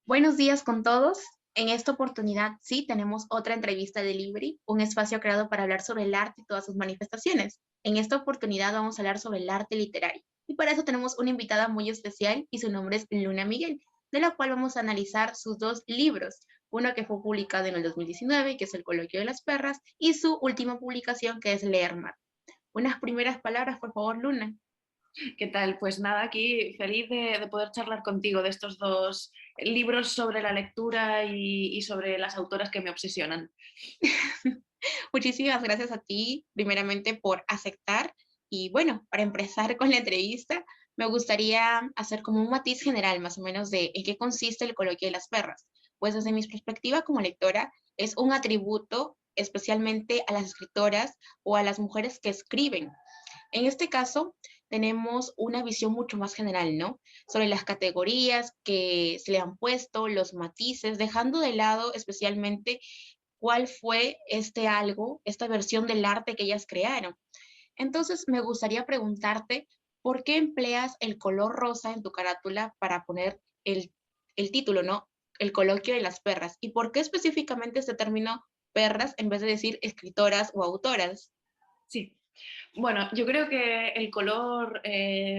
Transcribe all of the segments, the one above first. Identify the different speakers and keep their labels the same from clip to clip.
Speaker 1: Buenos días con todos. En esta oportunidad sí tenemos otra entrevista de Libri, un espacio creado para hablar sobre el arte y todas sus manifestaciones. En esta oportunidad vamos a hablar sobre el arte literario y para eso tenemos una invitada muy especial y su nombre es Luna Miguel, de la cual vamos a analizar sus dos libros, uno que fue publicado en el 2019, que es El Coloquio de las Perras, y su última publicación que es Leer Mar. Unas primeras palabras, por favor, Luna.
Speaker 2: ¿Qué tal? Pues nada, aquí feliz de poder charlar contigo de estos dos libros sobre la lectura y sobre las autoras que me obsesionan.
Speaker 1: Muchísimas gracias a ti, primeramente, por aceptar. Y bueno, para empezar con la entrevista, me gustaría hacer como un matiz general, más o menos, de en qué consiste el coloquio de las perras. Pues desde mi perspectiva como lectora, es un atributo especialmente a las escritoras o a las mujeres que escriben. En este caso, tenemos una visión mucho más general, ¿no? Sobre las categorías que se le han puesto, los matices, dejando de lado especialmente cuál fue este algo, esta versión del arte que ellas crearon. Entonces, me gustaría preguntarte, ¿por qué empleas el color rosa en tu carátula para poner el título, ¿no? El coloquio de las perras. ¿Y por qué específicamente este término perras en vez de decir escritoras o autoras?
Speaker 2: Sí, bueno, yo creo que el color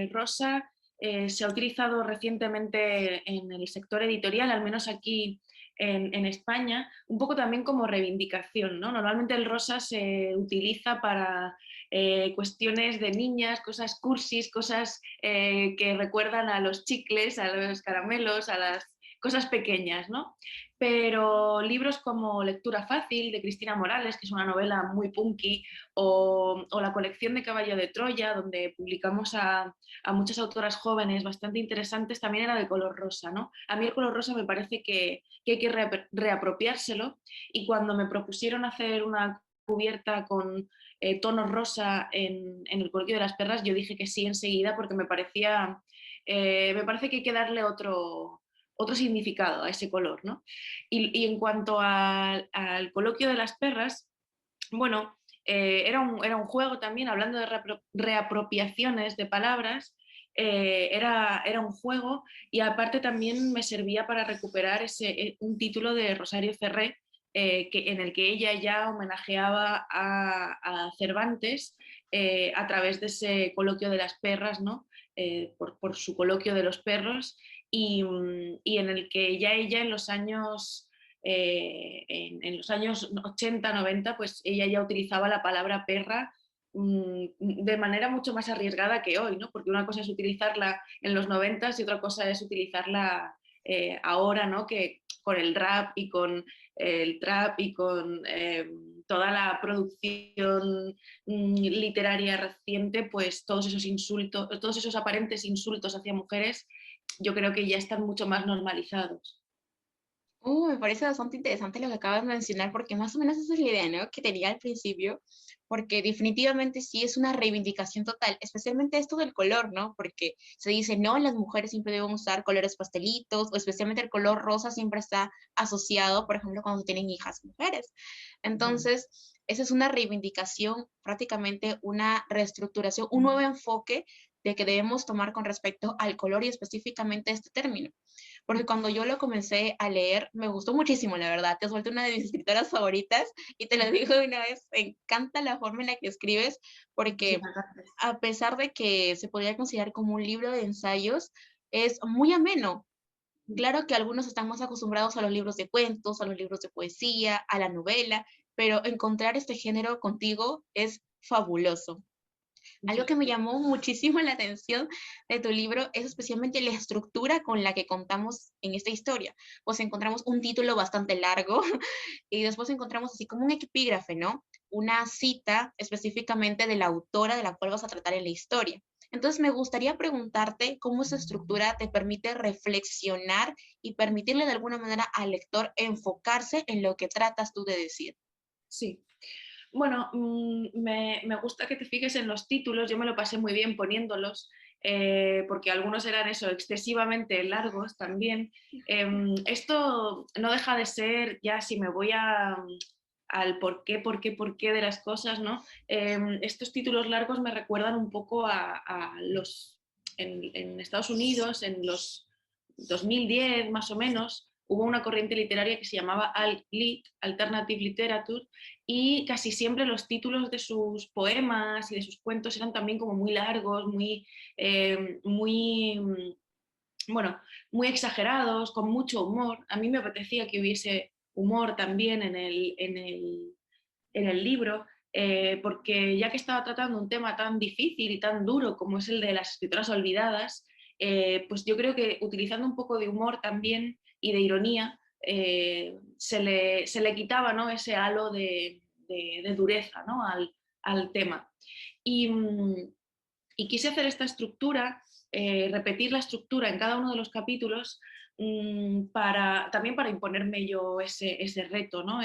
Speaker 2: rosa se ha utilizado recientemente en el sector editorial, al menos aquí en España, un poco también como reivindicación, ¿no? Normalmente el rosa se utiliza para cuestiones de niñas, cosas cursis, cosas que recuerdan a los chicles, a los caramelos, a las cosas pequeñas, ¿no? Pero libros como Lectura Fácil de Cristina Morales, que es una novela muy punky, o la colección de Caballo de Troya, donde publicamos a muchas autoras jóvenes bastante interesantes, también era de color rosa, ¿no? A mí el color rosa me parece que hay que reapropiárselo, y cuando me propusieron hacer una cubierta con tonos rosa en el Coloquio de las Perras, yo dije que sí enseguida porque me parece que hay que darle otro significado a ese color, ¿no? Y en cuanto al Coloquio de las Perras, bueno, era un juego también, hablando de reapropiaciones de palabras, era un juego, y aparte también me servía para recuperar un título de Rosario Ferré, en el que ella ya homenajeaba a Cervantes a través de ese coloquio de las perras, ¿no? Por su coloquio de los perros, y en el que ya ella en los años 80, 90, pues ella ya utilizaba la palabra perra de manera mucho más arriesgada que hoy, ¿no? Porque una cosa es utilizarla en los 90 y otra cosa es utilizarla ahora, ¿no? Que con el rap y con el trap y con toda la producción literaria reciente, pues todos esos insultos, todos esos aparentes insultos hacia mujeres, yo creo que ya están mucho más normalizados.
Speaker 1: Me parece bastante interesante lo que acabas de mencionar, porque más o menos esa es la idea, ¿no? Que tenía al principio, porque definitivamente sí es una reivindicación total, especialmente esto del color, ¿no? Porque se dice, no, las mujeres siempre deben usar colores pastelitos, o especialmente el color rosa siempre está asociado, por ejemplo, cuando tienen hijas mujeres. Entonces, esa es una reivindicación, prácticamente una reestructuración, un nuevo enfoque de que debemos tomar con respecto al color y específicamente este término porque cuando yo lo comencé a leer, me gustó muchísimo, la verdad. Te has vuelto una de mis escritoras favoritas y te lo digo de una vez, me encanta la forma en la que escribes, porque
Speaker 2: Muchísimas gracias.
Speaker 1: a pesar de que se podría considerar como un libro de ensayos, es muy ameno. Claro que algunos están más acostumbrados a los libros de cuentos, a los libros de poesía, a la novela, pero encontrar este género contigo es fabuloso. Algo
Speaker 2: Muchas
Speaker 1: que me
Speaker 2: gracias.
Speaker 1: llamó muchísimo la atención de tu libro es especialmente la estructura con la que contamos en esta historia. Pues encontramos un título bastante largo y después encontramos así como un epígrafe, ¿no? Una cita específicamente de la autora de la cual vas a tratar en la historia. Entonces me gustaría preguntarte cómo esa estructura te permite reflexionar y permitirle de alguna manera al lector enfocarse en lo que tratas tú de decir.
Speaker 2: Sí. Bueno, me gusta que te fijes en los títulos, yo me lo pasé muy bien poniéndolos, porque algunos eran eso, excesivamente largos también. Esto no deja de ser, ya si me voy al por qué de las cosas, ¿no? Estos títulos largos me recuerdan un poco en Estados Unidos, en los 2010 más o menos, hubo una corriente literaria que se llamaba Alt-Lit, Alternative Literature, y casi siempre los títulos de sus poemas y de sus cuentos eran también como muy largos, muy bueno, muy exagerados, con mucho humor. A mí me apetecía que hubiese humor también en el libro, porque ya que estaba tratando un tema tan difícil y tan duro como es el de las escritoras olvidadas, pues yo creo que utilizando un poco de humor también y de ironía, se le quitaba, ¿no?, ese halo de dureza, ¿no?, al tema. Y, y quise hacer esta estructura, repetir la estructura en cada uno de los capítulos, también para imponerme yo ese reto, ¿no?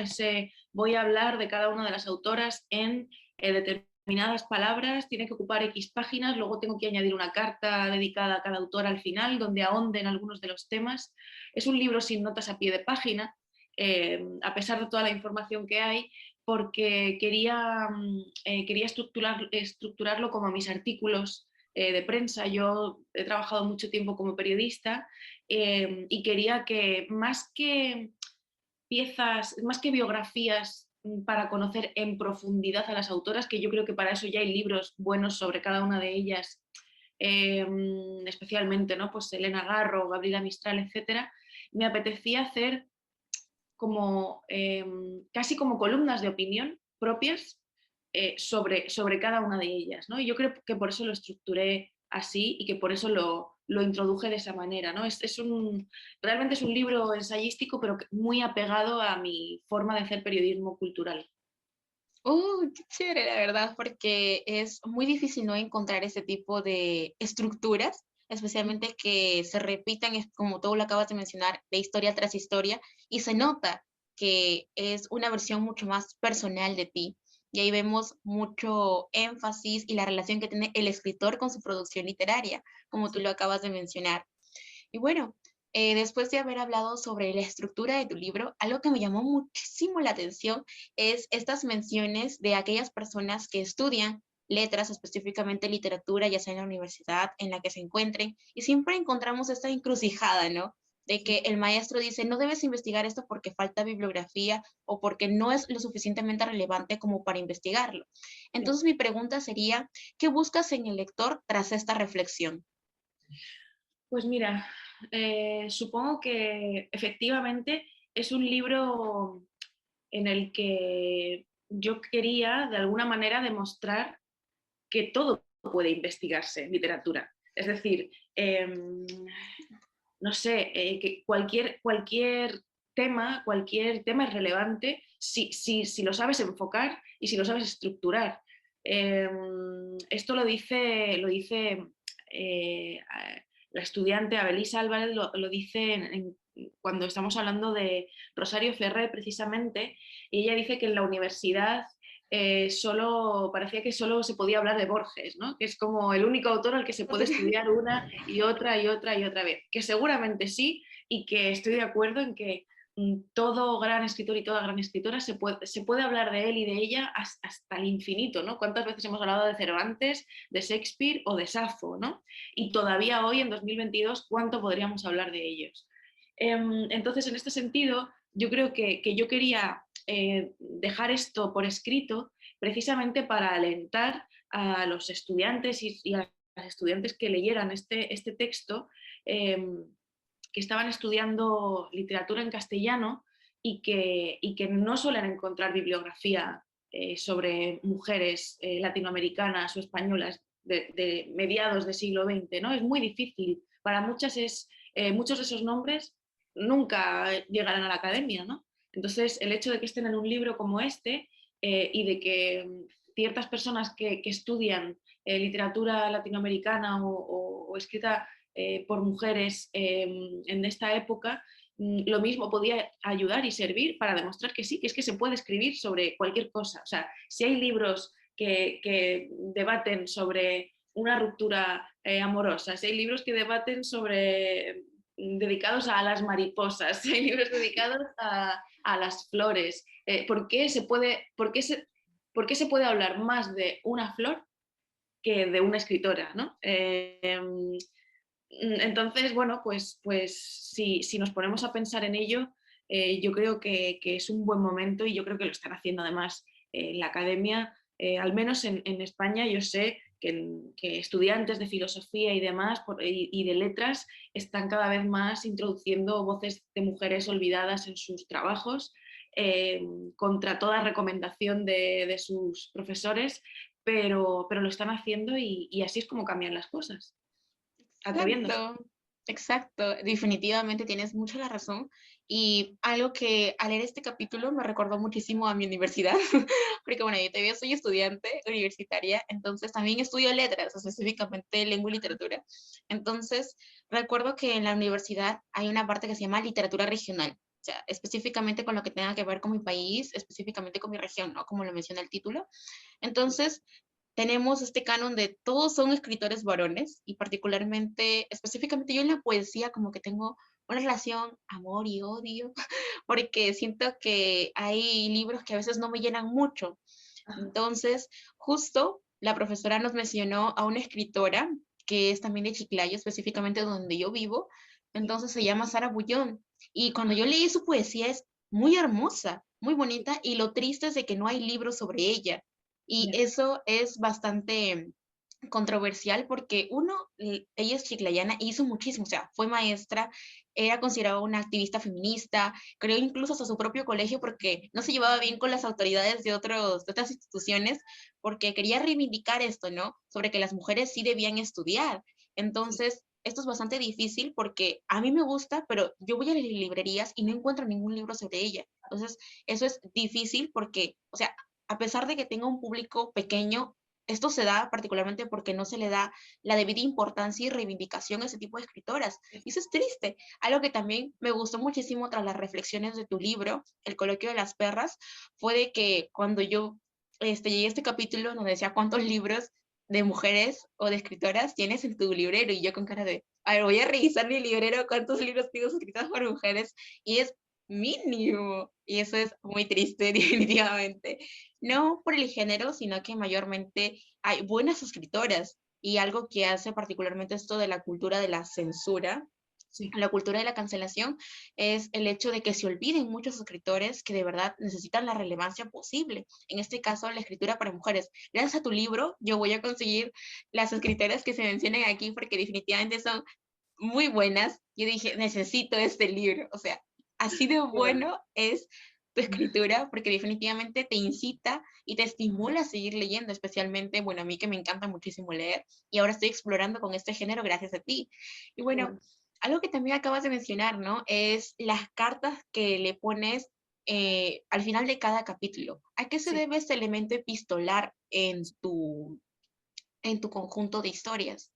Speaker 2: Voy a hablar de cada una de las autoras en determinadas palabras, tiene que ocupar X páginas, luego tengo que añadir una carta dedicada a cada autora al final, donde ahonden algunos de los temas. Es un libro sin notas a pie de página, a pesar de toda la información que hay, porque quería estructurarlo como mis artículos de prensa. Yo he trabajado mucho tiempo como periodista, y quería que más que biografías para conocer en profundidad a las autoras, que yo creo que para eso ya hay libros buenos sobre cada una de ellas, especialmente, ¿no?, pues Elena Garro, Gabriela Mistral, etcétera, me apetecía hacer como casi como columnas de opinión propias, sobre cada una de ellas, ¿no? Y yo creo que por eso lo estructuré así y que por eso lo introduje de esa manera, ¿no? Realmente es un libro ensayístico, pero muy apegado a mi forma de hacer periodismo cultural.
Speaker 1: Qué chévere, la verdad, porque es muy difícil no encontrar ese tipo de estructuras, especialmente que se repitan, como tú lo acabas de mencionar, de historia tras historia, y se nota que es una versión mucho más personal de ti. Y ahí vemos mucho énfasis y la relación que tiene el escritor con su producción literaria, como tú lo acabas de mencionar. Y bueno, después de haber hablado sobre la estructura de tu libro, algo que me llamó muchísimo la atención es estas menciones de aquellas personas que estudian letras, específicamente literatura, ya sea en la universidad en la que se encuentren, y siempre encontramos esta encrucijada, ¿no? De que el maestro dice, no debes investigar esto porque falta bibliografía o porque no es lo suficientemente relevante como para investigarlo.
Speaker 2: Sí.
Speaker 1: Entonces mi pregunta sería, ¿qué buscas en el lector tras esta reflexión?
Speaker 2: Pues mira, supongo que efectivamente es un libro en el que yo quería de alguna manera demostrar que todo puede investigarse en literatura. Es decir, no sé, que cualquier tema es relevante si lo sabes enfocar y si lo sabes estructurar. Esto lo dice eh, la estudiante Abelisa Álvarez, lo dice cuando estamos hablando de Rosario Ferrer precisamente, y ella dice que en la universidad parecía que solo se podía hablar de Borges, ¿no?, que es como el único autor al que se puede estudiar una y otra y otra y otra vez, que seguramente sí, y que estoy de acuerdo en que todo gran escritor y toda gran escritora se puede hablar de él y de ella hasta el infinito, ¿no? ¿Cuántas veces hemos hablado de Cervantes, de Shakespeare o de Safo, ¿no? Y todavía hoy, en 2022, ¿cuánto podríamos hablar de ellos? Entonces, en este sentido, yo creo que yo quería dejar esto por escrito precisamente para alentar a los estudiantes y a las estudiantes que leyeran este texto, eh, que estaban estudiando literatura en castellano y que no suelen encontrar bibliografía sobre mujeres latinoamericanas o españolas de mediados del siglo XX, ¿no? Es muy difícil. Para muchas muchos de esos nombres nunca llegarán a la academia, ¿no? Entonces, el hecho de que estén en un libro como este, y de que ciertas personas que estudian literatura latinoamericana o escrita por mujeres en esta época, lo mismo podía ayudar y servir para demostrar que sí, que es que se puede escribir sobre cualquier cosa. O sea, si hay libros que debaten sobre una ruptura amorosa, si hay libros que debaten sobre dedicados a las mariposas, si hay libros dedicados a las flores, ¿por qué se puede hablar más de una flor que de una escritora, ¿no? Entonces, bueno, pues si nos ponemos a pensar en ello, yo creo que es un buen momento y yo creo que lo están haciendo además en la academia, al menos en España. Yo sé que estudiantes de filosofía y demás y de letras están cada vez más introduciendo voces de mujeres olvidadas en sus trabajos, eh, contra toda recomendación de sus profesores, pero lo están haciendo y así es como cambian las cosas, atreviéndose.
Speaker 1: Exacto, exacto. Definitivamente tienes mucha la razón. Y algo que al leer este capítulo me recordó muchísimo a mi universidad, porque bueno, yo todavía soy estudiante universitaria, entonces también estudio letras, específicamente lengua y literatura. Entonces, recuerdo que en la universidad hay una parte que se llama literatura regional. O sea, específicamente con lo que tenga que ver con mi país, específicamente con mi región, ¿no? Como lo menciona el título. Entonces, tenemos este canon de todos son escritores varones y particularmente, específicamente yo en la poesía como que tengo una relación amor y odio, porque siento que hay libros que a veces no me llenan mucho.
Speaker 2: Ajá.
Speaker 1: Entonces, justo la profesora nos mencionó a una escritora que es también de Chiclayo, específicamente donde yo vivo, entonces se llama Sara Bullón. Y cuando yo leí su poesía es muy hermosa, muy bonita, y lo triste es de que no hay libros sobre ella. Y
Speaker 2: Ya.
Speaker 1: eso es bastante controversial porque uno, ella es chiclayana y hizo muchísimo, o sea, fue maestra, era considerada una activista feminista, creó incluso hasta su propio colegio porque no se llevaba bien con las autoridades de otras instituciones porque quería reivindicar esto, ¿no? Sobre que las mujeres sí debían estudiar.
Speaker 2: Sí.
Speaker 1: Entonces, esto es bastante difícil porque a mí me gusta, pero yo voy a las librerías y no encuentro ningún libro sobre ella. Entonces, eso es difícil porque, o sea, a pesar de que tenga un público pequeño, esto se da particularmente porque no se le da la debida importancia y reivindicación a ese tipo de escritoras. Y eso es triste. Algo que también me gustó muchísimo tras las reflexiones de tu libro, El coloquio de las perras, fue de que cuando yo llegué a este capítulo donde decía cuántos libros de mujeres o de escritoras tienes en tu librero y yo con cara de, a ver, voy a revisar mi librero, cuántos libros tengo escritos por mujeres y es mínimo. Y eso es muy triste, definitivamente. No por el género, sino que mayormente hay buenas escritoras y algo que hace particularmente esto de la cultura de la censura,
Speaker 2: Sí.
Speaker 1: la cultura de la cancelación, es el hecho de que se olviden muchos escritores que de verdad necesitan la relevancia posible. En este caso, la escritura para mujeres. Gracias a tu libro, yo voy a conseguir las escritoras que se mencionan aquí porque definitivamente son muy buenas. Yo dije, necesito este libro. O sea, así de
Speaker 2: Qué bueno.
Speaker 1: bueno es tu escritura, porque definitivamente te incita y te estimula a seguir leyendo, especialmente, bueno, a mí que me encanta muchísimo leer y ahora estoy explorando con este género gracias a ti. Y
Speaker 2: Qué
Speaker 1: bueno,
Speaker 2: bueno.
Speaker 1: algo que también acabas de mencionar, ¿no? Es las cartas que le pones al final de cada capítulo. ¿A qué se
Speaker 2: Sí.
Speaker 1: debe este elemento epistolar en tu conjunto de historias?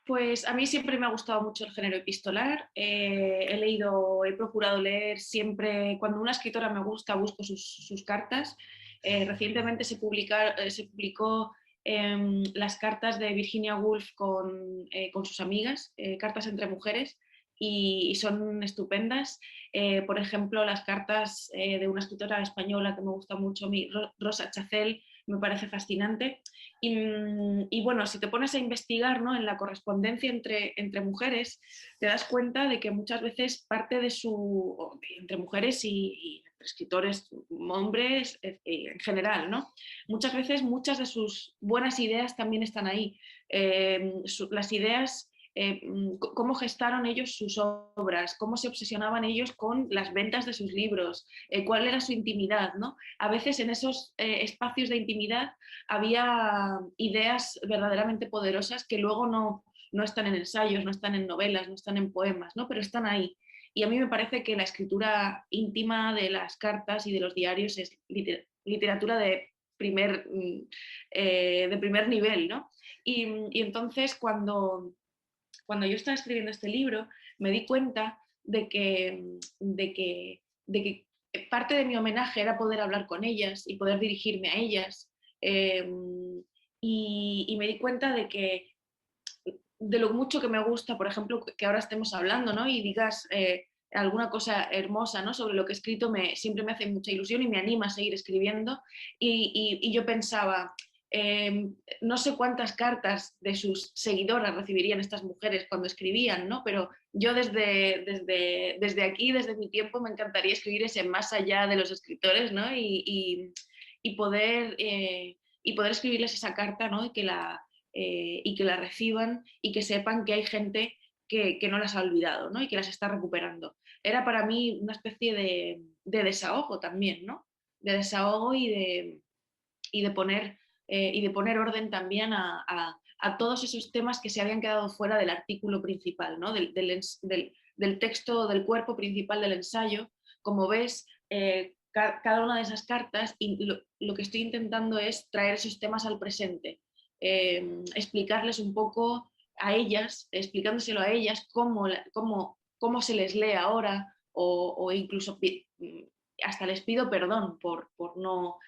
Speaker 2: Pues a mí siempre me ha gustado mucho el género epistolar. He procurado leer siempre, cuando una escritora me gusta, busco sus cartas. Recientemente se publicó las cartas de Virginia Woolf con sus amigas, cartas entre mujeres, y son estupendas. Por ejemplo, las cartas de una escritora española que me gusta mucho, Rosa Chacel, me parece fascinante. Y bueno, si te pones a investigar, ¿no?, en la correspondencia entre mujeres, te das cuenta de que muchas veces parte entre mujeres y entre escritores, hombres en general, ¿no? Muchas veces muchas de sus buenas ideas también están ahí. Las ideas, cómo gestaron ellos sus obras, cómo se obsesionaban ellos con las ventas de sus libros, cuál era su intimidad, ¿no? A veces en esos espacios de intimidad había ideas verdaderamente poderosas que luego no están en ensayos, no están en novelas, no están en poemas, ¿no? Pero están ahí. Y a mí me parece que la escritura íntima de las cartas y de los diarios es literatura de primer nivel, ¿no? Y entonces cuando yo estaba escribiendo este libro me di cuenta de que parte de mi homenaje era poder hablar con ellas y poder dirigirme a ellas. eh, y me di cuenta de lo mucho que me gusta, por ejemplo, que ahora estemos hablando, ¿no? Y digas alguna cosa hermosa, ¿no?, sobre lo que he escrito, siempre me hace mucha ilusión y me anima a seguir escribiendo. Y yo pensaba, no sé cuántas cartas de sus seguidoras recibirían estas mujeres cuando escribían, ¿no? Pero yo desde aquí, desde mi tiempo, me encantaría escribir ese más allá de los escritores, ¿no? Y poder, y poder escribirles esa carta, ¿no? Y que la reciban y que sepan que hay gente que no las ha olvidado, ¿no? Y que las está recuperando. Era para mí una especie de desahogo también, ¿no? De desahogo y de poner, y de poner orden también a todos esos temas que se habían quedado fuera del artículo principal, ¿no? Del texto, del cuerpo principal del ensayo. Como ves, cada una de esas cartas, y lo que estoy intentando es traer esos temas al presente, explicarles un poco a ellas, explicándoselo a ellas cómo se les lee ahora, o incluso hasta les pido perdón por no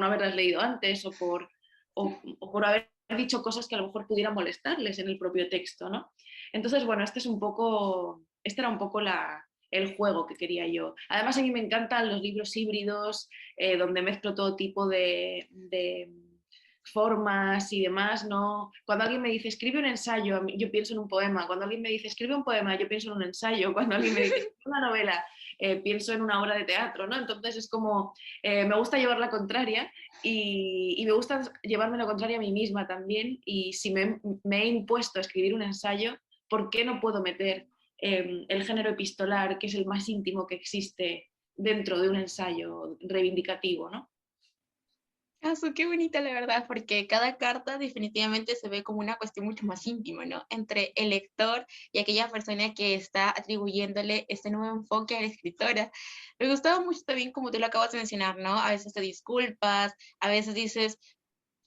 Speaker 2: haberlas leído antes, o por haber dicho cosas que a lo mejor pudieran molestarles en el propio texto, ¿no? Entonces, bueno, este era un poco el juego que quería yo. Además, a mí me encantan los libros híbridos, donde mezclo todo tipo de formas y demás, ¿no? Cuando alguien me dice escribe un ensayo, yo pienso en un poema. Cuando alguien me dice escribe un poema, yo pienso en un ensayo. Cuando alguien me dice escribe una novela, pienso en una obra de teatro, ¿no? Entonces es como, me gusta llevar la contraria, y me gusta llevarme la contraria a mí misma también, y si me he impuesto a escribir un ensayo, ¿por qué no puedo meter el género epistolar, que es el más íntimo que existe dentro de un ensayo reivindicativo, ¿no?
Speaker 1: Qué bonita la verdad, porque cada carta definitivamente se ve como una cuestión mucho más íntima, ¿no? Entre el lector y aquella persona que está atribuyéndole este nuevo enfoque a la escritora. Me gustaba mucho también, como tú lo acabas de mencionar, ¿no? A veces te disculpas, a veces dices,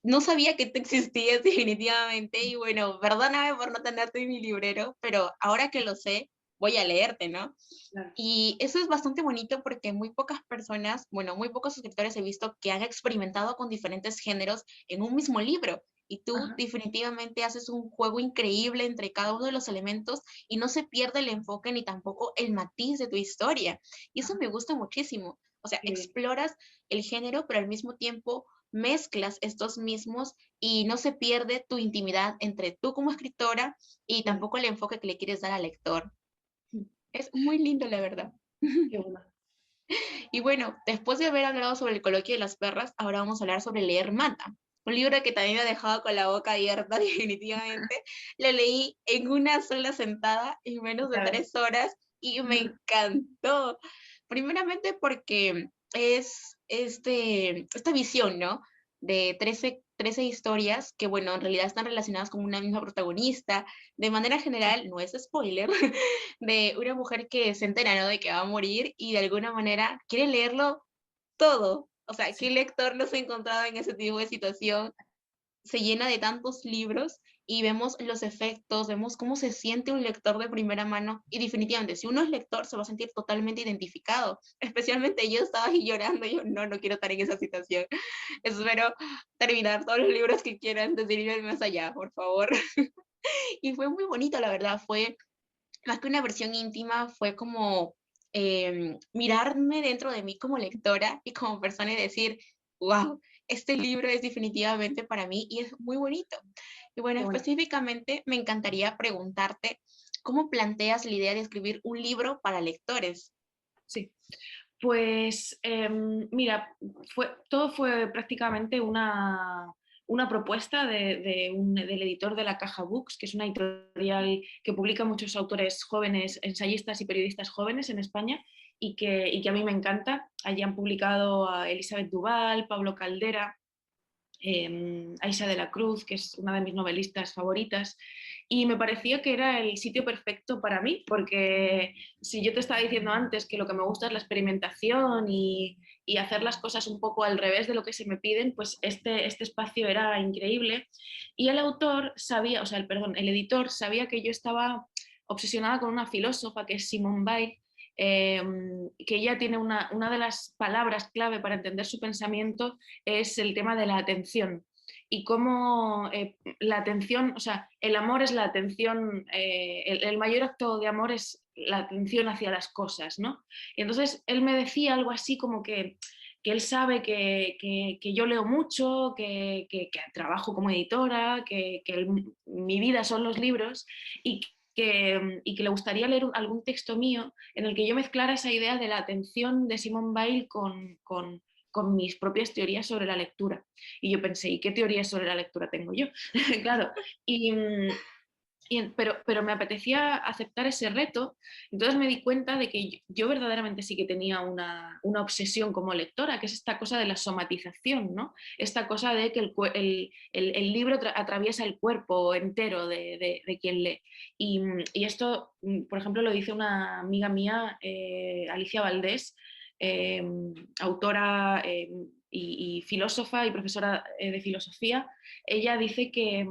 Speaker 1: no sabía que tú existías definitivamente y bueno, perdóname por no tenerte en mi librero, pero ahora que lo sé, voy a leerte, ¿no?
Speaker 2: Claro.
Speaker 1: Y eso es bastante bonito porque muy pocas personas, bueno, muy pocos escritores he visto que han experimentado con diferentes géneros en un mismo libro. Y tú
Speaker 2: Ajá.
Speaker 1: definitivamente haces un juego increíble entre cada uno de los elementos y no se pierde el enfoque ni tampoco el matiz de tu historia. Y eso
Speaker 2: Ajá.
Speaker 1: me gusta muchísimo. O sea,
Speaker 2: Qué bien.
Speaker 1: exploras el género, pero al mismo tiempo mezclas estos mismos y no se pierde tu intimidad entre tú como escritora y
Speaker 2: Claro.
Speaker 1: tampoco el enfoque que le quieres dar al lector. Es muy lindo, la verdad.
Speaker 2: Qué bueno.
Speaker 1: Y bueno, después de haber hablado sobre el coloquio de las perras, ahora vamos a hablar sobre Leer Mata. Un libro que también me ha dejado con la boca abierta, definitivamente. Lo leí en una sola sentada, en menos de
Speaker 2: Ya ves.
Speaker 1: 3 horas, y me encantó. Primeramente porque es esta visión, ¿no? De 13 historias que, bueno, en realidad están relacionadas con una misma protagonista. De manera general, no es spoiler, de una mujer que se entera, ¿no? De que va a morir y de alguna manera quiere leerlo todo. O sea, ¿qué
Speaker 2: Sí.
Speaker 1: lector no se ha encontrado en ese tipo de situación? Se llena de tantos libros y vemos los efectos, vemos cómo se siente un lector de primera mano y definitivamente, si uno es lector, se va a sentir totalmente identificado. Especialmente yo estaba ahí llorando, yo no quiero estar en esa situación. Espero terminar todos los libros que quiera antes de irme más allá, por favor. Y fue muy bonito, la verdad, fue más que una versión íntima, fue como mirarme dentro de mí como lectora y como persona y decir, wow, este libro es definitivamente para mí y es muy bonito. Y bueno,
Speaker 2: Qué bueno.
Speaker 1: específicamente me encantaría preguntarte, ¿cómo planteas la idea de escribir un libro para lectores?
Speaker 2: Sí. Pues mira, todo fue prácticamente una propuesta del editor de la Caja Books, que es una editorial que publica muchos autores jóvenes, ensayistas y periodistas jóvenes en España, y que a mí me encanta. Allí han publicado a Elizabeth Duval, Pablo Caldera, Aisha de la Cruz, que es una de mis novelistas favoritas, y me parecía que era el sitio perfecto para mí, porque si yo te estaba diciendo antes que lo que me gusta es la experimentación y hacer las cosas un poco al revés de lo que se me piden, pues este espacio era increíble. Y el autor sabía, o sea, el editor sabía que yo estaba obsesionada con una filósofa que es Simone Weil, eh, que ella tiene una de las palabras clave para entender su pensamiento es el tema de la atención y cómo la atención, o sea, el amor es la atención, el mayor acto de amor es la atención hacia las cosas, ¿no? Y entonces él me decía algo así como que que él sabe que yo leo mucho, que trabajo como editora, mi vida son los libros y que le gustaría leer algún texto mío en el que yo mezclara esa idea de la atención de Simone Weil con mis propias teorías sobre la lectura. Y yo pensé, ¿y qué teorías sobre la lectura tengo yo? Claro, y, pero me apetecía aceptar ese reto, entonces me di cuenta de que yo verdaderamente sí que tenía una obsesión como lectora, que es esta cosa de la somatización, ¿no? Esta cosa de que el libro atraviesa el cuerpo entero de quien lee. Y esto, por ejemplo, lo dice una amiga mía, Alicia Valdés, eh, autora y filósofa y profesora de filosofía. Ella dice que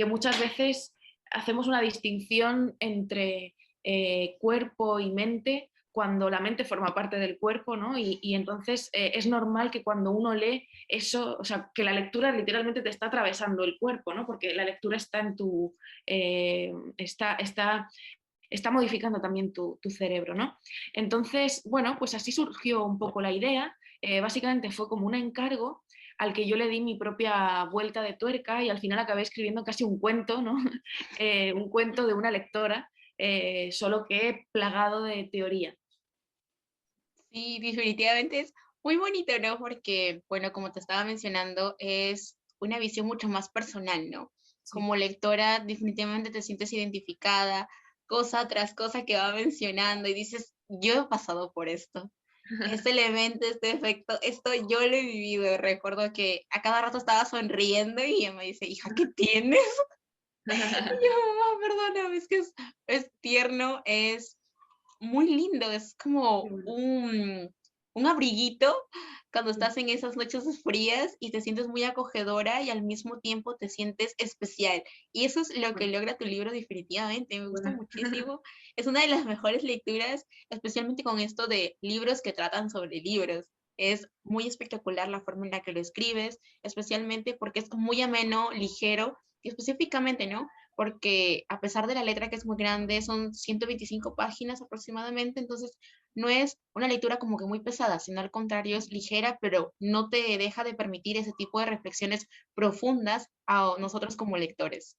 Speaker 2: muchas veces hacemos una distinción entre cuerpo y mente cuando la mente forma parte del cuerpo, ¿no? Y entonces es normal que cuando uno lee eso, o sea, que la lectura literalmente te está atravesando el cuerpo, ¿no? Porque la lectura está en tu... está modificando también tu cerebro, ¿no? Entonces, bueno, pues así surgió un poco la idea. Básicamente fue como un encargo al que yo le di mi propia vuelta de tuerca y al final acabé escribiendo casi un cuento, ¿no? Un cuento de una lectora, solo que plagado de teoría.
Speaker 1: Sí, definitivamente es muy bonito, ¿no? Porque, bueno, como te estaba mencionando, es una visión mucho más personal, ¿no?
Speaker 2: Sí.
Speaker 1: Como lectora, definitivamente te sientes identificada, cosa tras cosa que va mencionando y dices, yo he pasado por esto. Este elemento, este efecto, esto yo lo he vivido. Recuerdo que a cada rato estaba sonriendo y ella me dice, hija, ¿qué tienes? Y yo, mamá, perdóname, es que es tierno, es muy lindo, es
Speaker 2: Qué
Speaker 1: como
Speaker 2: bueno.
Speaker 1: un abriguito cuando
Speaker 2: Sí.
Speaker 1: estás en esas noches frías y te sientes muy acogedora y al mismo tiempo te sientes especial. Y eso es lo que
Speaker 2: Bueno,
Speaker 1: logra tu libro definitivamente, me gusta
Speaker 2: bueno.
Speaker 1: muchísimo. Es una de las mejores lecturas, especialmente con esto de libros que tratan sobre libros. Es muy espectacular la forma en la que lo escribes, especialmente porque es muy ameno, ligero y específicamente, ¿no? Porque a pesar de la letra que es muy grande, son 125 páginas aproximadamente, entonces no es una lectura como que muy pesada, sino al contrario es ligera, pero no te deja de permitir ese tipo de reflexiones profundas a nosotros como lectores.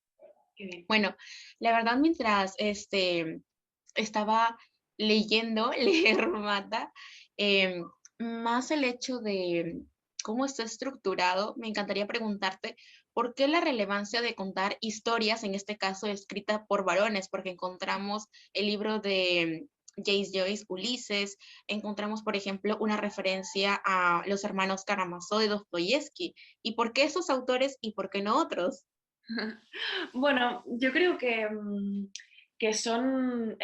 Speaker 2: Qué bien.
Speaker 1: Bueno, la verdad mientras estaba leyendo, leer mata, eh, más el hecho de cómo está estructurado, me encantaría preguntarte por qué la relevancia de contar historias, en este caso escrita por varones, porque encontramos el libro de James Joyce, Ulises, encontramos, por ejemplo, una referencia a los hermanos Karamazov de Dostoyevsky, y por qué esos autores y por qué no otros.
Speaker 2: Bueno, yo creo que son...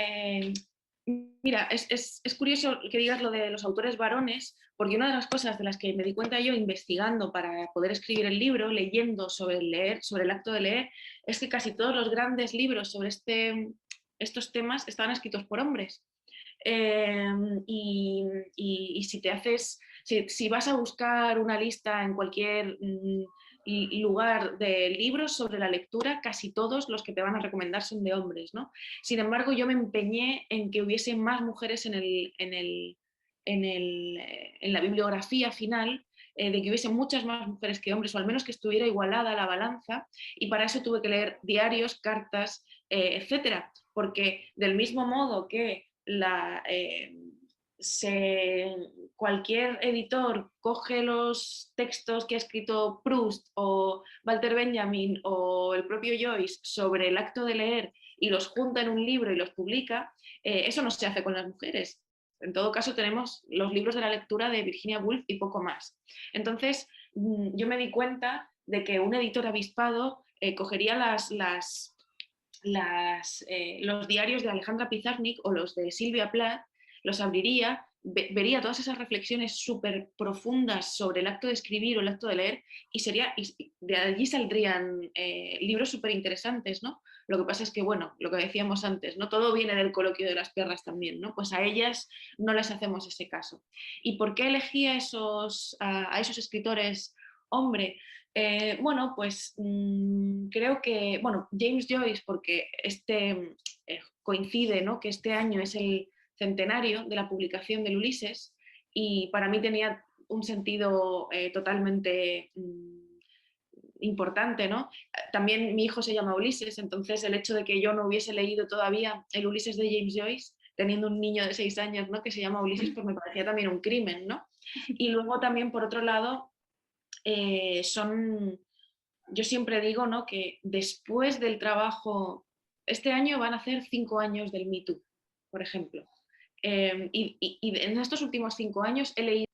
Speaker 2: mira, es curioso que digas lo de los autores varones, porque una de las cosas de las que me di cuenta yo investigando para poder escribir el libro, leyendo sobre el leer, sobre el acto de leer, es que casi todos los grandes libros sobre estos temas estaban escritos por hombres. Eh, y si te haces, si vas a buscar una lista en cualquier lugar de libros sobre la lectura, casi todos los que te van a recomendar son de hombres, ¿no? Sin embargo, yo me empeñé en que hubiese más mujeres en la bibliografía final, de que hubiese muchas más mujeres que hombres, o al menos que estuviera igualada la balanza, y para eso tuve que leer diarios, cartas, etcétera, porque del mismo modo que se, cualquier editor coge los textos que ha escrito Proust o Walter Benjamin o el propio Joyce sobre el acto de leer y los junta en un libro y los publica, eso no se hace con las mujeres. En todo caso, tenemos los libros de la lectura de Virginia Woolf y poco más. Entonces, yo me di cuenta de que un editor avispado cogería los diarios de Alejandra Pizarnik o los de Silvia Plath, los abriría, vería todas esas reflexiones súper profundas sobre el acto de escribir o el acto de leer y de allí saldrían libros súper interesantes, ¿no? Lo que pasa es que, bueno, lo que decíamos antes, ¿no? Todo viene del coloquio de las perras también, ¿no? Pues a ellas no les hacemos ese caso. ¿Y por qué elegí a esos escritores hombre? Bueno, pues creo que, bueno, James Joyce, porque coincide, ¿no? Que este año es el centenario de la publicación del Ulises y para mí tenía un sentido totalmente importante, ¿no? También mi hijo se llama Ulises, entonces el hecho de que yo no hubiese leído todavía el Ulises de James Joyce, teniendo un niño de 6 años, ¿no?, que se llama Ulises, pues me parecía también un crimen, ¿no? Y luego también, por otro lado, yo siempre digo, ¿no?, que después del trabajo, este año van a hacer 5 años del Me Too, por ejemplo. Y en estos últimos 5 años he leído...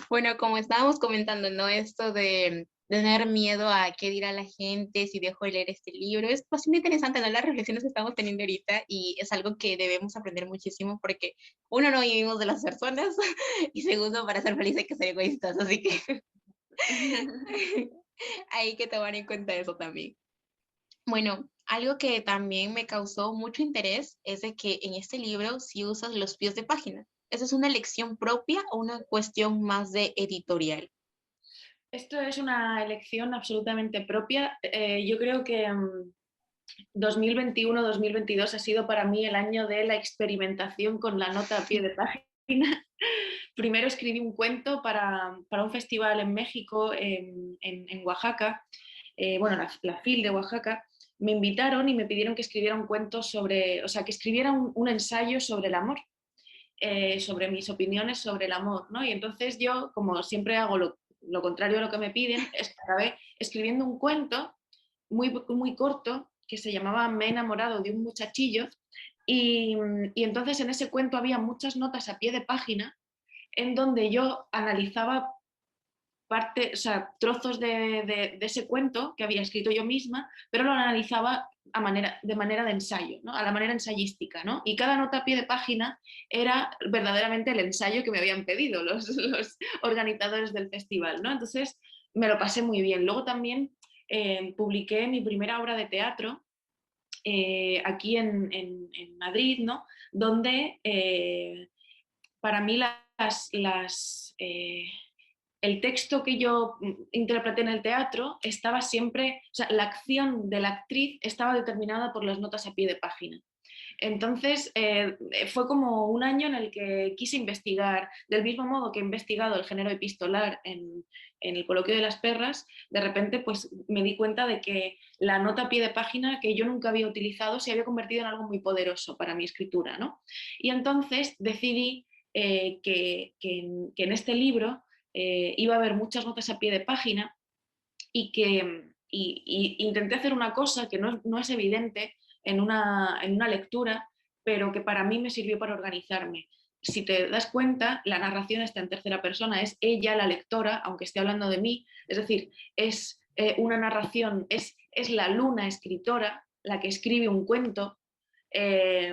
Speaker 1: Bueno, como estábamos comentando, ¿no? Esto de tener miedo a qué dirá la gente si dejo de leer este libro, es bastante interesante, ¿no? Las reflexiones que estamos teniendo ahorita y es algo que debemos aprender muchísimo porque uno, no vivimos de las personas y segundo, para ser feliz hay que ser egoístas, así que hay que tomar en cuenta eso también. Bueno, algo que también me causó mucho interés es de que en este libro sí usas los pies de página. ¿Esa es una elección propia o una cuestión más de editorial?
Speaker 2: Esto es una elección absolutamente propia. Yo creo que 2021-2022 ha sido para mí el año de la experimentación con la nota a pie de página. Primero escribí un cuento para un festival en México, en Oaxaca, bueno, la FIL de Oaxaca. Me invitaron y me pidieron que escribiera un cuento sobre, o sea, que escribiera un ensayo sobre el amor. Sobre mis opiniones sobre el amor, ¿no? Y entonces yo, como siempre hago lo contrario a lo que me piden, acabé escribiendo un cuento muy corto que se llamaba Me he enamorado de un muchachillo y, y entonces en ese cuento había muchas notas a pie de página en donde yo analizaba parte, o sea, trozos de ese cuento que había escrito yo misma, pero lo analizaba de manera de ensayo, ¿no?, a la manera ensayística, ¿no? Y cada nota a pie de página era verdaderamente el ensayo que me habían pedido los organizadores del festival, ¿no? Entonces me lo pasé muy bien. Luego también publiqué mi primera obra de teatro aquí en Madrid, ¿no?, donde para mí el texto que yo interpreté en el teatro estaba siempre, o sea, la acción de la actriz estaba determinada por las notas a pie de página. Entonces, fue como un año en el que quise investigar, del mismo modo que he investigado el género epistolar en el coloquio de las perras, de repente pues me di cuenta de que la nota a pie de página que yo nunca había utilizado se había convertido en algo muy poderoso para mi escritura, ¿no? Y entonces decidí que en este libro iba a haber muchas notas a pie de página y intenté hacer una cosa que no es evidente en una lectura, pero que para mí me sirvió para organizarme. Si te das cuenta, la narración está en tercera persona, es ella la lectora, aunque esté hablando de mí, es decir, es una narración, es la Luna escritora la que escribe un cuento eh,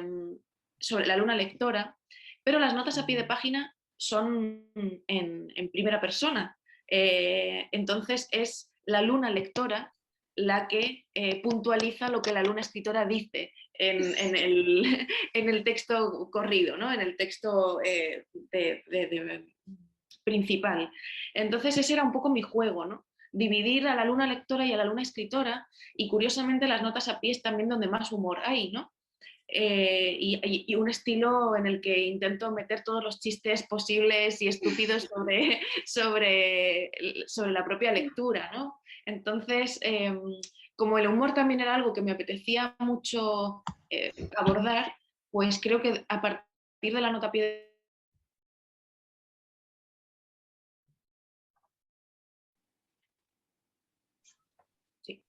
Speaker 2: sobre la Luna lectora, pero las notas a pie de página son en primera persona. Entonces es la Luna lectora la que puntualiza lo que la Luna escritora dice en el texto corrido, ¿no?, en el texto principal. Entonces ese era un poco mi juego, ¿no?, dividir a la Luna lectora y a la Luna escritora, y curiosamente las notas a pie es también donde más humor hay, ¿no? Y un estilo en el que intento meter todos los chistes posibles y estúpidos sobre la propia lectura, ¿no? Entonces, como el humor también era algo que me apetecía mucho abordar, pues creo que a partir de la nota a pie sí.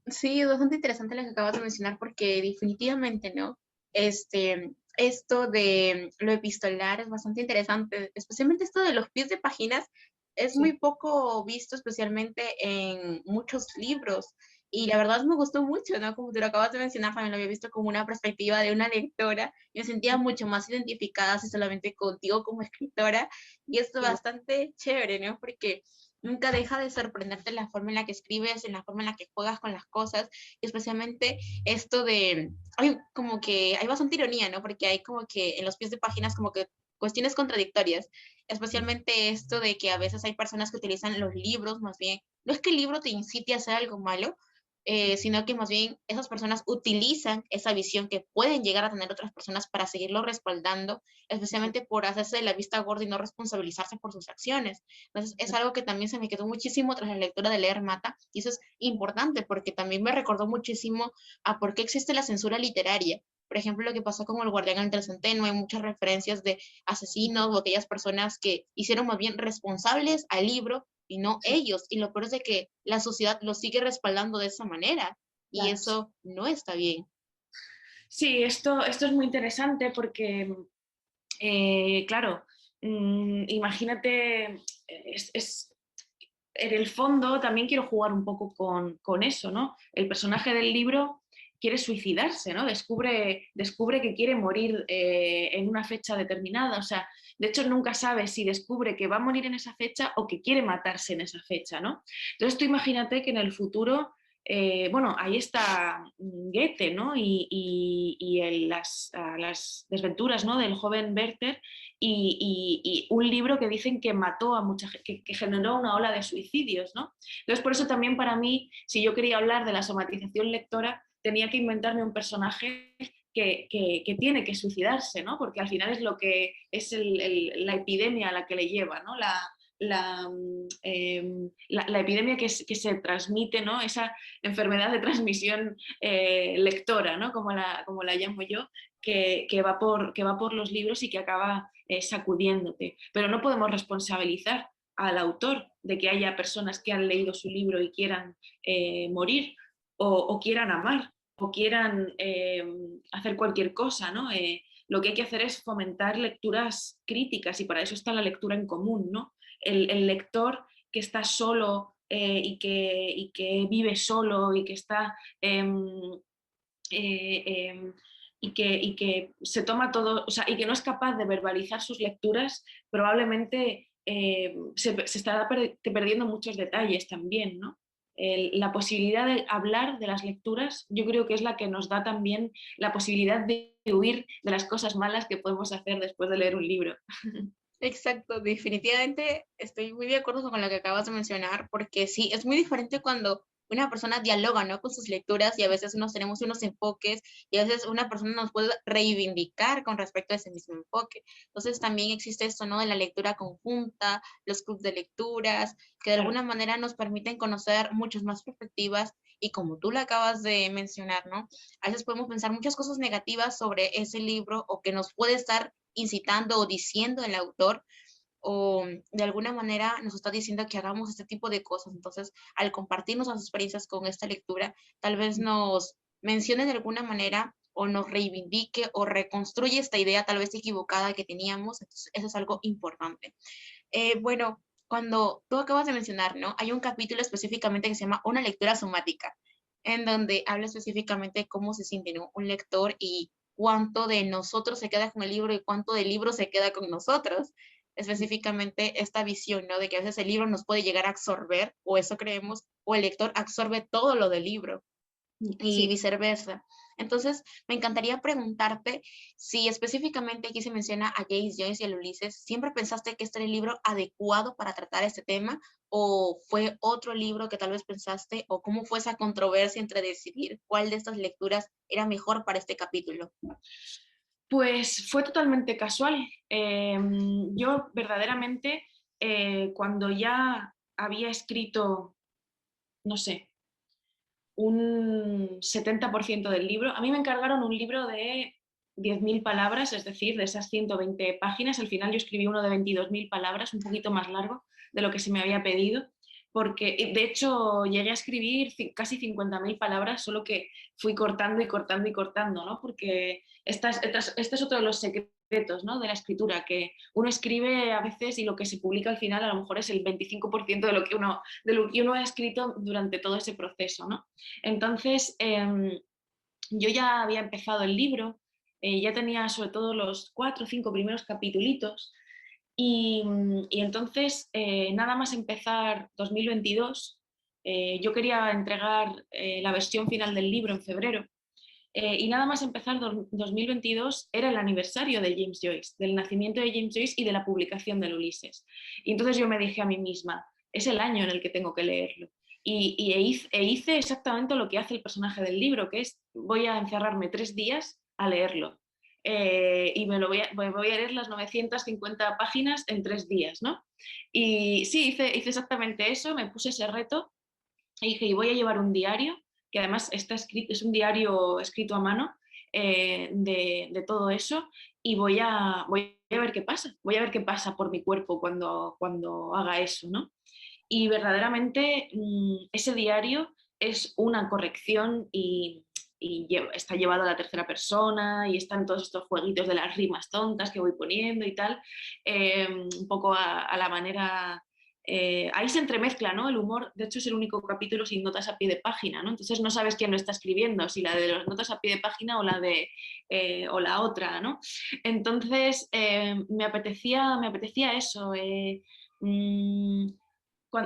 Speaker 1: Sí, es bastante interesante lo que acabas de mencionar porque definitivamente, ¿no? Esto de lo epistolar es bastante interesante, especialmente esto de los pies de páginas es
Speaker 2: Sí.
Speaker 1: muy poco visto, especialmente en muchos libros. Y la verdad me gustó mucho, ¿no? Como tú lo acabas de mencionar, también lo había visto como una perspectiva de una lectora. Me sentía mucho más identificada, si solamente contigo como escritora. Y esto es bastante chévere, ¿no? Porque nunca deja de sorprenderte la forma en la que escribes, en la forma en la que juegas con las cosas, y especialmente esto de, hay como que, hay bastante ironía, ¿no? Porque hay como que en los pies de páginas como que cuestiones contradictorias, especialmente esto de que a veces hay personas que utilizan los libros, más bien, no es que el libro te incite a hacer algo malo, sino que más bien esas personas utilizan esa visión que pueden llegar a tener otras personas para seguirlo respaldando, especialmente por hacerse de la vista gorda y no responsabilizarse por sus acciones. Entonces, es algo que también se me quedó muchísimo tras la lectura de Leer Mata, y eso es importante porque también me recordó muchísimo a por qué existe la censura literaria. Por ejemplo, lo que pasó con El Guardián entre el Centeno, hay muchas referencias de asesinos o aquellas personas que hicieron más bien responsables al libro y no
Speaker 2: Sí,
Speaker 1: ellos. Y lo peor es de que la sociedad lo sigue respaldando de esa manera y
Speaker 2: claro.
Speaker 1: eso no está bien.
Speaker 2: Sí, esto es muy interesante porque, claro, imagínate, en el fondo también quiero jugar un poco con eso, ¿no? El personaje del libro quiere suicidarse, ¿no? Descubre que quiere morir en una fecha determinada, o sea, de hecho nunca sabe si descubre que va a morir en esa fecha o que quiere matarse en esa fecha, ¿no? Entonces tú imagínate que en el futuro, bueno, ahí está Goethe, ¿no? Y las desventuras, ¿no? Del joven Werther y un libro que dicen que mató a mucha gente, que generó una ola de suicidios, ¿no? Entonces, por eso también para mí, si yo quería hablar de la somatización lectora, tenía que inventarme un personaje que tiene que suicidarse, ¿no? Porque al final es lo que es la epidemia a la que le lleva, ¿no? La epidemia que se transmite, ¿no? Esa enfermedad de transmisión lectora, ¿no? Como la llamo yo, que va por los libros y que acaba sacudiéndote. Pero no podemos responsabilizar al autor de que haya personas que han leído su libro y quieran morir o quieran amar o quieran hacer cualquier cosa, ¿no? Lo que hay que hacer es fomentar lecturas críticas y para eso está la lectura en común, ¿no? El lector que está solo y que vive solo y que está eh, eh, y que se toma todo, o sea, y que no es capaz de verbalizar sus lecturas, probablemente se estará perdiendo muchos detalles también, ¿no? La posibilidad de hablar de las lecturas, yo creo que es la que nos da también la posibilidad de huir de las cosas malas que podemos hacer después de leer un libro.
Speaker 1: Exacto, definitivamente estoy muy de acuerdo con lo que acabas de mencionar, porque sí, es muy diferente cuando una persona dialoga, ¿no? Con sus lecturas y a veces nos tenemos unos enfoques y a veces una persona nos puede reivindicar con respecto a ese mismo enfoque. Entonces también existe esto, ¿no? De la lectura conjunta, los clubes de lecturas, que de
Speaker 2: Claro,
Speaker 1: alguna manera nos permiten conocer muchas más perspectivas y como tú lo acabas de mencionar, ¿no? A veces podemos pensar muchas cosas negativas sobre ese libro o que nos puede estar incitando o diciendo el autor o de alguna manera nos está diciendo que hagamos este tipo de cosas. Entonces, al compartir nuestras experiencias con esta lectura, tal vez nos mencione de alguna manera o nos reivindique o reconstruye esta idea tal vez equivocada que teníamos. Entonces, eso es algo importante. Bueno, cuando tú acabas de mencionar, ¿no? Hay un capítulo específicamente que se llama Una lectura somática, en donde habla específicamente cómo se siente, ¿no? Un lector y cuánto de nosotros se queda con el libro y cuánto del libro se queda con nosotros. Específicamente esta visión, ¿no? De que a veces el libro nos puede llegar a absorber, o eso creemos, o el lector absorbe todo lo del libro y
Speaker 2: sí.
Speaker 1: viceversa. Entonces, me encantaría preguntarte si específicamente aquí se menciona a James Joyce y a Ulises, ¿siempre pensaste que este era el libro adecuado para tratar este tema? ¿O fue otro libro que tal vez pensaste? ¿O cómo fue esa controversia entre decidir cuál de estas lecturas era mejor para este capítulo?
Speaker 2: Pues fue totalmente casual. Yo verdaderamente, cuando ya había escrito, no sé, un 70% del libro, a mí me encargaron un libro de 10.000 palabras, es decir, de esas 120 páginas. Al final yo escribí uno de 22.000 palabras, un poquito más largo de lo que se me había pedido, porque de hecho llegué a escribir casi 50.000 palabras, solo que fui cortando y cortando y cortando, ¿no? Porque este es otro de los secretos, ¿no? De la escritura, que uno escribe a veces y lo que se publica al final a lo mejor es el 25% de lo que uno ha escrito durante todo ese proceso, ¿no? Entonces, yo ya había empezado el libro, ya tenía sobre todo los 4 o 5 primeros capitulitos y entonces, nada más empezar 2022, yo quería entregar la versión final del libro en febrero. Y nada más empezar 2022 era el aniversario de James Joyce, del nacimiento de James Joyce y de la publicación del Ulises. Y entonces yo me dije a mí misma, es el año en el que tengo que leerlo. E hice exactamente lo que hace el personaje del libro, que es voy a encerrarme 3 días a leerlo. Y voy a leer las 950 páginas en 3 días, ¿no? Y sí, hice exactamente eso, me puse ese reto y dije, y voy a llevar un diario, que además está escrito, es un diario escrito a mano de todo eso, y voy a ver qué pasa, voy a ver qué pasa por mi cuerpo cuando haga eso, ¿no? Y verdaderamente ese diario es una corrección y está llevado a la tercera persona y están todos estos jueguitos de las rimas tontas que voy poniendo y tal, un poco a la manera... ahí se entremezcla, ¿no? El humor, de hecho es el único capítulo sin notas a pie de página, ¿no? Entonces no sabes quién lo está escribiendo, si la de las notas a pie de página o la otra, ¿no? Entonces me apetecía eso.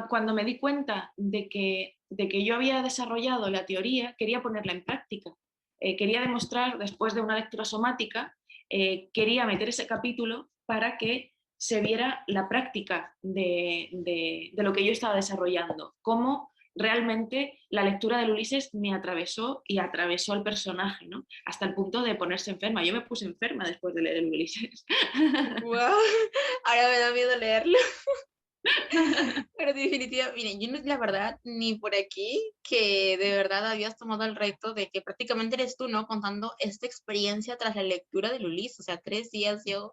Speaker 2: Cuando me di cuenta de que yo había desarrollado la teoría, quería ponerla en práctica. Quería demostrar, después de una lectura somática, quería meter ese capítulo para que se viera la práctica de lo que yo estaba desarrollando, cómo realmente la lectura del Ulises me atravesó y atravesó al personaje, ¿no? Hasta el punto de ponerse enferma. Yo me puse enferma después de leer el Ulises.
Speaker 1: Wow, ahora me da miedo leerlo. Pero definitivamente, miren, yo no, la verdad, ni por aquí, que de verdad habías tomado el reto de que prácticamente eres tú, ¿no? Contando esta experiencia tras la lectura del Ulises, o sea, 3 días yo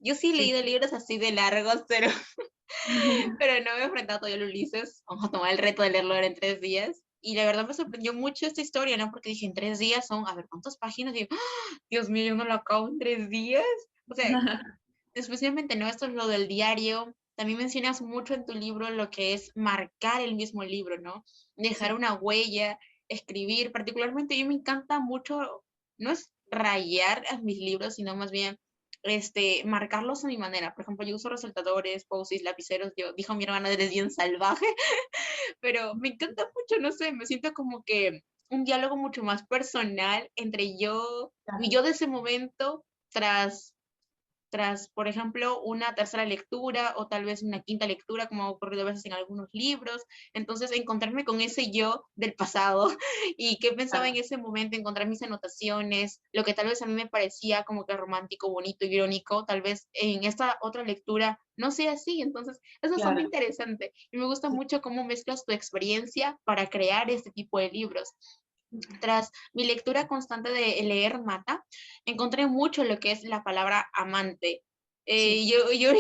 Speaker 1: sí he
Speaker 2: Sí.
Speaker 1: leído libros así de largos, pero no me he enfrentado todavía al Ulises, vamos a tomar el reto de leerlo ahora en 3 días. Y la verdad me sorprendió mucho esta historia, ¿no? Porque dije, en 3 días son, a ver, ¿cuántas páginas? Y yo, ¡ah! Dios mío, yo no lo acabo en 3 días. O sea, especialmente, ¿no? Esto es lo del diario. También mencionas mucho en tu libro lo que es marcar el mismo libro, ¿no? Dejar
Speaker 2: Sí,
Speaker 1: una huella, escribir. Particularmente, a mí me encanta mucho, no es rayar a mis libros, sino más bien marcarlos a mi manera. Por ejemplo, yo uso resaltadores, post-its, lapiceros. Yo, dijo mi hermana, eres bien salvaje, pero me encanta mucho, no sé, me siento como que un diálogo mucho más personal entre yo, mi
Speaker 2: claro.
Speaker 1: yo de ese momento, tras, por ejemplo, una tercera lectura o tal vez una quinta lectura, como ha ocurrido a veces en algunos libros. Entonces, encontrarme con ese yo del pasado y qué pensaba en
Speaker 2: Claro,
Speaker 1: ese momento, encontrar mis anotaciones, lo que tal vez a mí me parecía como que romántico, bonito, irónico, tal vez en esta otra lectura no sea así. Entonces, es bastante
Speaker 2: claro.
Speaker 1: interesante y me gusta
Speaker 2: Sí.
Speaker 1: mucho cómo mezclas tu experiencia para crear este tipo de libros. Tras mi lectura constante de leer Mata, encontré mucho lo que es la palabra amante.
Speaker 2: Sí.
Speaker 1: Yo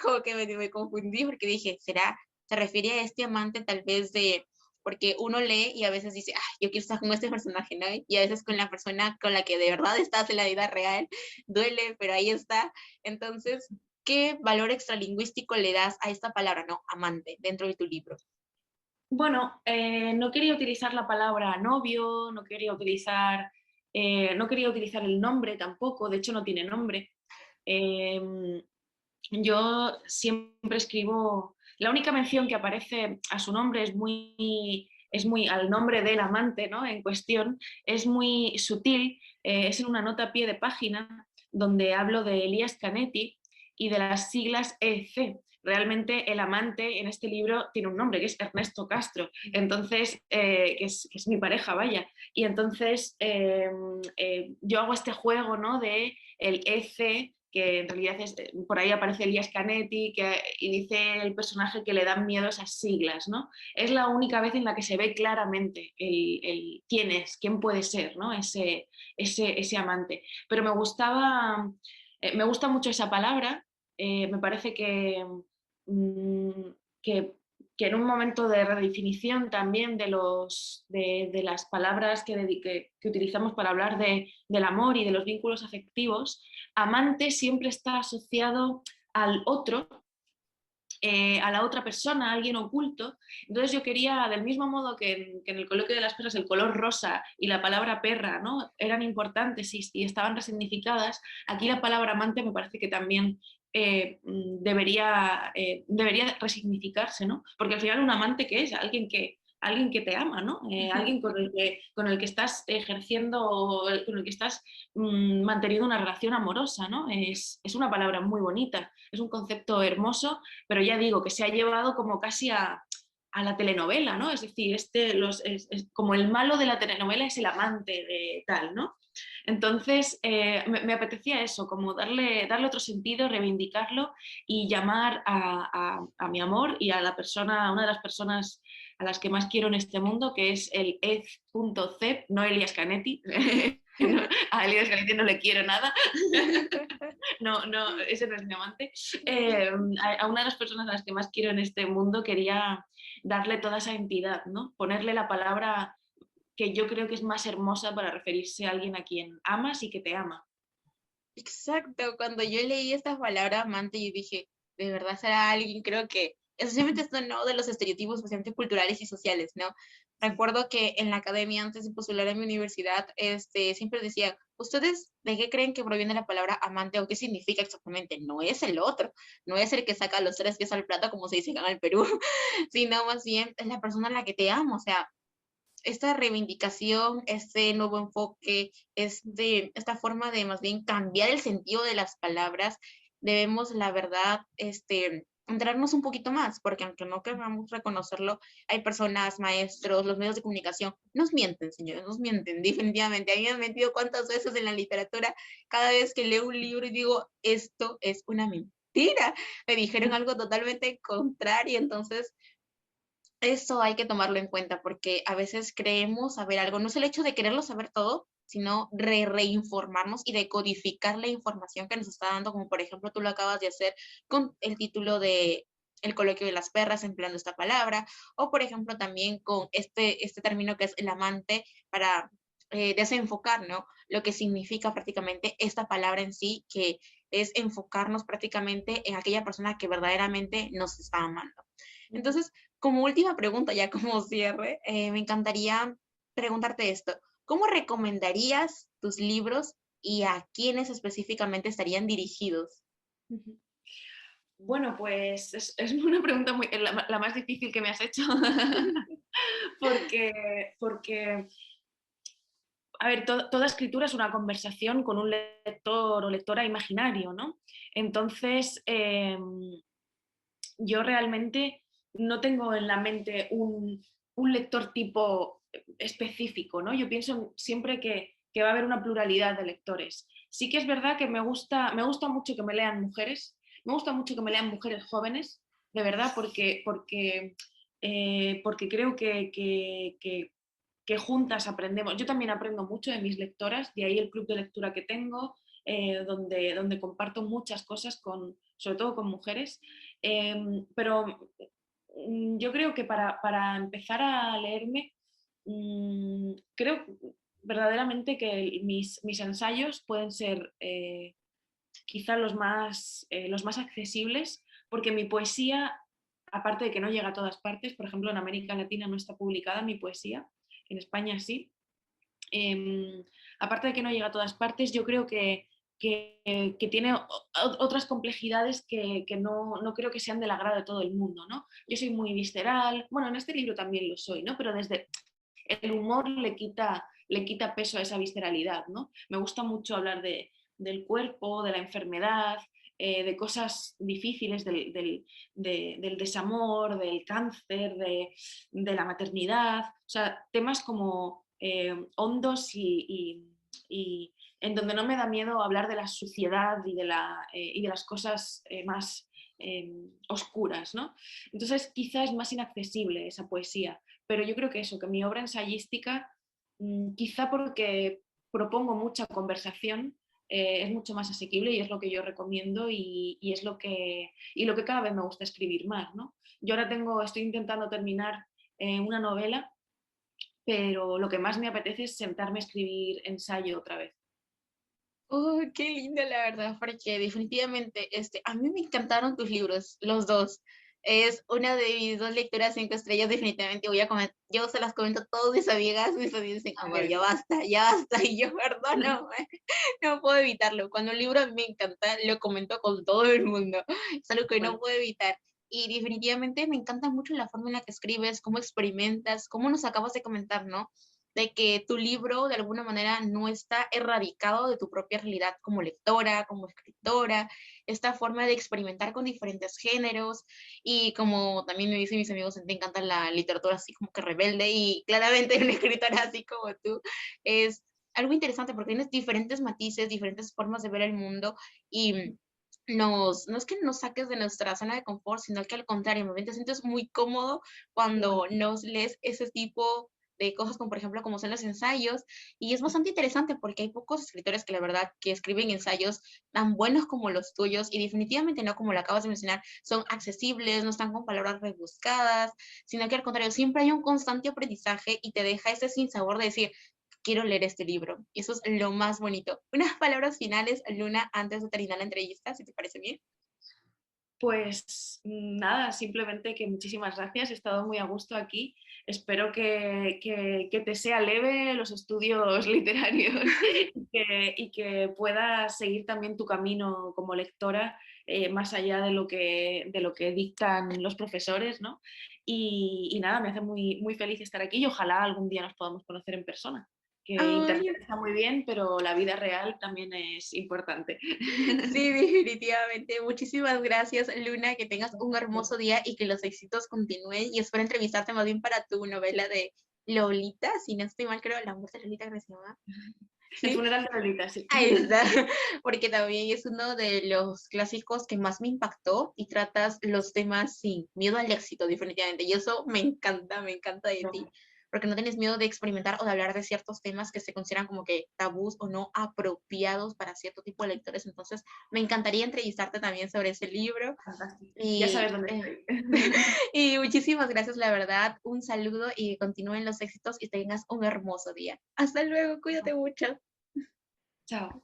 Speaker 1: como que me confundí porque dije, ¿será, se refiere a este amante tal vez de, porque uno lee y a veces dice, ah, yo quiero estar con este personaje, ¿no? Y a veces con la persona con la que de verdad estás en la vida real, duele, pero ahí está. Entonces, ¿qué valor extralingüístico le das a esta palabra, no? Amante, dentro de tu libro.
Speaker 2: Bueno, no quería utilizar la palabra novio, no quería utilizar el nombre tampoco, de hecho no tiene nombre. Eh, yo siempre escribo, la única mención que aparece a su nombre es muy al nombre del amante, ¿no? En cuestión, es muy sutil, es en una nota a pie de página donde hablo de Elías Canetti y de las siglas EC. Realmente el amante en este libro tiene un nombre, que es Ernesto Castro, entonces, que es mi pareja, vaya. Y entonces yo hago este juego, ¿no? De el EC, que en realidad por ahí aparece Elías Canetti, y dice el personaje que le dan miedo esas siglas, ¿no? Es la única vez en la que se ve claramente quién es, quién puede ser, ¿no? Ese amante. Pero me gusta mucho esa palabra, me parece mm, que, que en un momento de redefinición también de las palabras que utilizamos para hablar del amor y de los vínculos afectivos, amante siempre está asociado al otro, a la otra persona, a alguien oculto. Entonces yo quería, del mismo modo que en el coloquio de las perras el color rosa y la palabra perra, ¿no? Eran importantes y estaban resignificadas, aquí la palabra amante me parece que también debería resignificar, ¿no? Porque al final un amante, ¿qué es? Alguien que te ama, ¿no? Alguien con el que estás ejerciendo, con el que estás manteniendo una relación amorosa, ¿no? Es una palabra muy bonita, es un concepto hermoso, pero ya digo que se ha llevado como casi a la telenovela, ¿no? Es decir, como el malo de la telenovela es el amante de tal, ¿no? Entonces, me apetecía eso, como darle otro sentido, reivindicarlo y llamar a mi amor y a a una de las personas a las que más quiero en este mundo, que es el Ed.Cep, no Elias Canetti. No, a Elias Canetti no le quiero nada. No, no, ese no es mi amante. A una de las personas a las que más quiero en este mundo quería darle toda esa entidad, ¿no? Ponerle la palabra que yo creo que es más hermosa para referirse a alguien a quien amas y que te ama.
Speaker 1: Exacto, cuando yo leí esta palabra amante, yo dije, de verdad será alguien, creo que, especialmente esto no de los estereotipos especialmente culturales y sociales, ¿no? Recuerdo que en la academia, antes de postular a mi universidad, siempre decía, ¿ustedes de qué creen que proviene la palabra amante o qué significa exactamente? No es el otro, no es el que saca los 3 pies al plato, como se dice acá en el Perú, sino más bien es la persona a la que te amo, o sea, esta reivindicación, este nuevo enfoque, esta forma de más bien cambiar el sentido de las palabras, debemos, la verdad, entrarnos un poquito más, porque aunque no queramos reconocerlo, hay personas, maestros, los medios de comunicación, nos mienten, señores, nos mienten, definitivamente. A mí me han mentido cuántas veces en la literatura, cada vez que leo un libro y digo, esto es una mentira, me dijeron algo totalmente contrario, entonces eso hay que tomarlo en cuenta porque a veces creemos saber algo. No es el hecho de quererlo saber todo, sino reinformarnos y decodificar la información que nos está dando, como por ejemplo tú lo acabas de hacer con el título de El coloquio de las perras, empleando esta palabra, o por ejemplo también con este término que es el amante, para desenfocar, ¿no? Lo que significa prácticamente esta palabra en sí, que es enfocarnos prácticamente en aquella persona que verdaderamente nos está amando. Entonces, como última pregunta, ya como cierre, me encantaría preguntarte esto. ¿Cómo recomendarías tus libros y a quiénes específicamente estarían dirigidos?
Speaker 2: Bueno, pues es una pregunta la más difícil que me has hecho, porque a ver, toda escritura es una conversación con un lector o lectora imaginario, ¿no? Entonces, yo realmente no tengo en la mente un lector tipo específico, ¿no? Yo pienso siempre que va a haber una pluralidad de lectores. Sí que es verdad que me gusta mucho que me lean mujeres, me gusta mucho que me lean mujeres jóvenes, de verdad, porque creo que juntas aprendemos. Yo también aprendo mucho de mis lectoras, de ahí el club de lectura que tengo, donde comparto muchas cosas, sobre todo con mujeres. Pero yo creo que para empezar a leerme, creo verdaderamente que mis ensayos pueden ser quizá los más accesibles, porque mi poesía, aparte de que no llega a todas partes, por ejemplo en América Latina no está publicada mi poesía, en España sí. Aparte de que no llega a todas partes, yo creo que tiene otras complejidades que no creo que sean del agrado de todo el mundo, ¿no? Yo soy muy visceral, bueno, en este libro también lo soy, ¿no? Pero desde el humor le quita peso a esa visceralidad, ¿no? Me gusta mucho hablar del cuerpo, de la enfermedad, de cosas difíciles, del desamor, del cáncer, de la maternidad, o sea, temas como hondos y en donde no me da miedo hablar de la suciedad y de las cosas más oscuras, ¿no? Entonces quizá es más inaccesible esa poesía, pero yo creo que eso, que mi obra ensayística, quizá porque propongo mucha conversación, es mucho más asequible y es lo que yo recomiendo y es lo que cada vez me gusta escribir más, ¿no? Yo ahora estoy intentando terminar una novela, pero lo que más me apetece es sentarme a escribir ensayo otra vez.
Speaker 1: Oh, qué lindo, la verdad, porque definitivamente, a mí me encantaron tus libros, los dos. Es una de mis 2 lecturas 5 estrellas, definitivamente voy a comentar, yo se las comento a todas mis amigas, mis amigas dicen, amor, ya basta, y yo, perdóname, no puedo evitarlo. Cuando un libro a mí me encanta, lo comento con todo el mundo, es algo que no
Speaker 2: Bueno,
Speaker 1: puedo evitar. Y definitivamente me encanta mucho la forma en la que escribes, cómo experimentas, cómo nos acabas de comentar, ¿no? De que tu libro de alguna manera no está erradicado de tu propia realidad como lectora, como escritora, esta forma de experimentar con diferentes géneros y como también me dicen mis amigos, te encanta la literatura así como que rebelde y claramente una escritora así como tú es algo interesante porque tienes diferentes matices, diferentes formas de ver el mundo y no es que nos saques de nuestra zona de confort, sino que al contrario, más bien te sientes muy cómodo cuando nos lees ese tipo de cosas como por ejemplo como son los ensayos y es bastante interesante porque hay pocos escritores que la verdad que escriben ensayos tan buenos como los tuyos y definitivamente no como lo acabas de mencionar, son accesibles, no están con palabras rebuscadas, sino que al contrario, siempre hay un constante aprendizaje y te deja ese sinsabor de decir, quiero leer este libro. Y eso es lo más bonito. Unas palabras finales, Luna, antes de terminar la entrevista, si te parece bien.
Speaker 2: Pues nada, simplemente que muchísimas gracias, he estado muy a gusto aquí. Espero que te sea leve los estudios literarios y que puedas seguir también tu camino como lectora más allá de lo que dictan los profesores, ¿no? Y nada, me hace muy, muy feliz estar aquí y ojalá algún día nos podamos conocer en persona. Que
Speaker 1: Ay,
Speaker 2: Internet está muy bien, pero la vida real también es importante.
Speaker 1: sí, definitivamente. Muchísimas gracias, Luna. Que tengas un hermoso día y que los éxitos continúen. Y espero entrevistarte más bien para tu novela de Lolita, si no estoy mal, creo, La muerte de Lolita, creo que se llama.
Speaker 2: El
Speaker 1: Sí,
Speaker 2: funeral de Lolita, sí.
Speaker 1: ahí está. Porque también es uno de los clásicos que más me impactó y tratas los temas sin miedo al éxito, definitivamente. Y eso me encanta de ti. Porque no tienes miedo de experimentar o de hablar de ciertos temas que se consideran como que tabús o no apropiados para cierto tipo de lectores. Entonces, me encantaría entrevistarte también sobre ese libro.
Speaker 2: Fantástico. Ya sabes
Speaker 1: Y,
Speaker 2: dónde estoy.
Speaker 1: y muchísimas gracias, la verdad. Un saludo y continúen los éxitos y tengas un hermoso día. Hasta luego, cuídate mucho.
Speaker 2: Chao.